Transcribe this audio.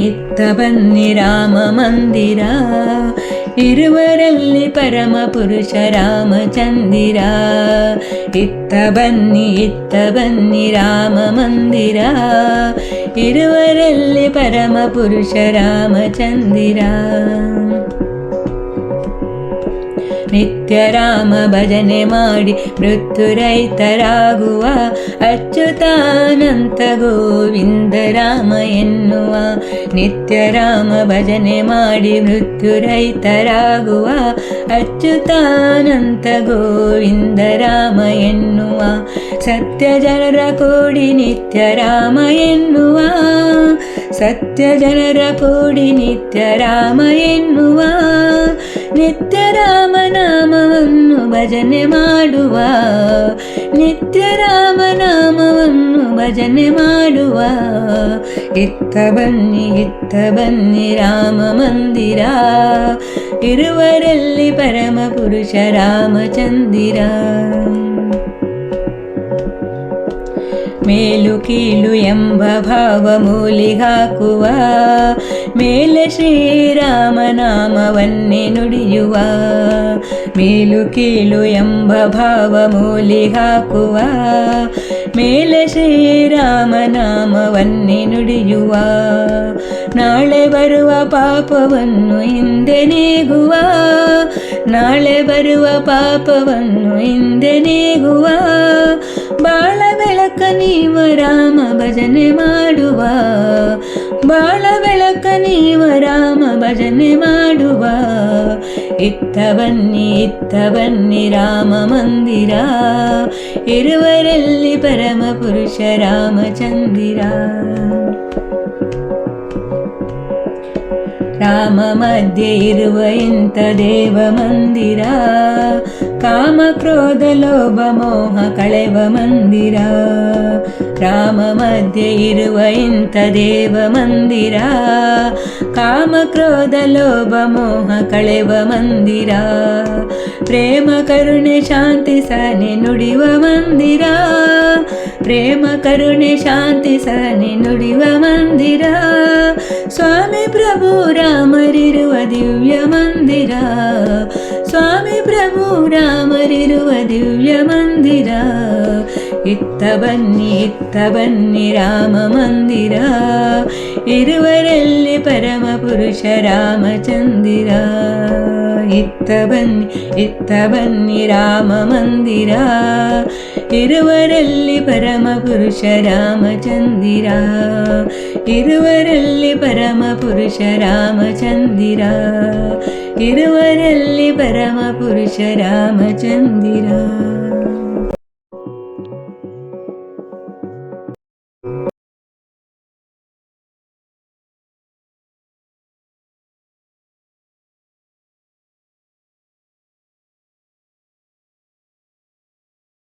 ಇತ್ತ ಬನ್ನಿ ರಾಮ ಮಂದಿರ, ಇರುವರಲ್ಲಿ ಪರಮ ಪುರುಷ ರಾಮಚಂದಿರ. ಇತ್ತ ಬನ್ನಿ ರಾಮ ಮಂದಿರ, ಇರುವರಲ್ಲಿ ಪರಮ ಪುರುಷ ರಾಮಚಂದಿರ. ನಿತ್ಯ ರಾಮ ಭಜನೆ ಮಾಡಿ ಮೃತ್ಯುರಹಿತರಾಗುವ, ಅಚ್ಯುತಾನಂತ ಗೋವಿಂದ ರಾಮ ಎನ್ನುವ. ನಿತ್ಯ ರಾಮ ಭಜನೆ ಮಾಡಿ ಮೃತ್ಯುರಹಿತರಾಗುವ, ಅಚ್ಯುತಾನಂತ ಗೋವಿಂದ ರಾಮ ಎನ್ನುವ. ಸತ್ಯ ಜನರ ಕೋಡಿ ನಿತ್ಯ ರಾಮ ಎನ್ನುವ, ಸತ್ಯ ಜನರ ಕೋಡಿ ನಿತ್ಯ ರಾಮ ಎನ್ನುವ. ನಿತ್ಯ ರಾಮ ನಾಮವನ್ನು ಭಜನೆ ಮಾಡುವ, ನಿತ್ಯ ರಾಮ ನಾಮವನ್ನು ಭಜನೆ ಮಾಡುವ. ಇತ್ತ ಬನ್ನಿ ರಾಮ ಮಂದಿರ, ಇರುವರಲ್ಲಿ ಪರಮ ಪುರುಷ ರಾಮಚಂದಿರ. ಮೇಲು ಕೀಳು ಎಂಬ ಭಾವ ಮೂಲಿಗಾಕುವ, ಮೇಲೆ ಶ್ರೀರಾಮ ನಾಮವನ್ನೇ ನುಡಿಯುವ. ಮೇಲು ಕೀಳು ಎಂಬ ಭಾವ ಮೂಲಿಗಾಕುವ, ಮೇಲೆ ಶ್ರೀರಾಮ ನಾಮವನ್ನೇ ನುಡಿಯುವ. ನಾಳೆ ಬರುವ ಪಾಪವನ್ನು ಹಿಂದೆ ನೀಗುವ, ನಾಳೆ ಬರುವ ಪಾಪವನ್ನು ಹಿಂದೆ ನೀಗುವ. ಬಾಳ ಬೆಳಕ ನೀವ ರಾಮ ಭಜನೆ ಮಾಡುವ, ಬಾಳ ಬೆಳಕ ನೀವ ರಾಮ ಭಜನೆ ಮಾಡುವ. ಇತ್ತ ಬನ್ನಿ ರಾಮ ಮಂದಿರ, ಇರುವರಲ್ಲಿ ಪರಮ ಪುರುಷ ರಾಮಚಂದಿರ. ರಾಮ ಮಧ್ಯೆ ಇರುವ ಇಂಥ ದೇವ ಮಂದಿರ, ಕಾಮ ಕ್ರೋಧ ಲೋಭ ಮೋಹ ಕಳೆವ ಮಂದಿರ. ರಾಮ ಮಧ್ಯೆ ಇರುವ ಇಂಥ ದೇವ ಮಂದಿರ, ಕಾಮ ಕ್ರೋಧ ಲೋಭ ಮೋಹ ಕಳೆವ ಮಂದಿರ. ಪ್ರೇಮ ಕರುಣೆ ಶಾಂತಿ ಸಹನೆ ನುಡಿವ ಮಂದಿರ, ಪ್ರೇಮ ಕರುಣೆ ಶಾಂತಿ ಸಹನೆ ನುಡಿವ ಮಂದಿರ. ಸ್ವಾಮಿ ಪ್ರಭು ರಾಮರಿರುವ ದಿವ್ಯ ಮಂದಿರ, ಸ್ವಾಮಿ ಪ್ರಭು ರಾಮರಿರುವ ದಿವ್ಯ ಮಂದಿರ. ಇತ್ತ ಬನ್ನಿ ರಾಮ ಮಂದಿರ, ಇರುವರಲ್ಲಿ ಪರಮ ಪುರುಷ ರಾಮಚಂದಿರ. ಇತ್ತ ಬನ್ನಿ ರಾಮ ಮಂದಿರ, ಇರುವರಲ್ಲಿ ಪರಮ ಪುರುಷ ರಾಮಚಂದಿರ. ಇರುವರಲ್ಲಿ ಪರಮ ಪುರುಷ ರಾಮಚಂದಿರ, ಇರುವರಲ್ಲಿ ಪರಮ ಪುರುಷ ರಾಮಚಂದಿರ.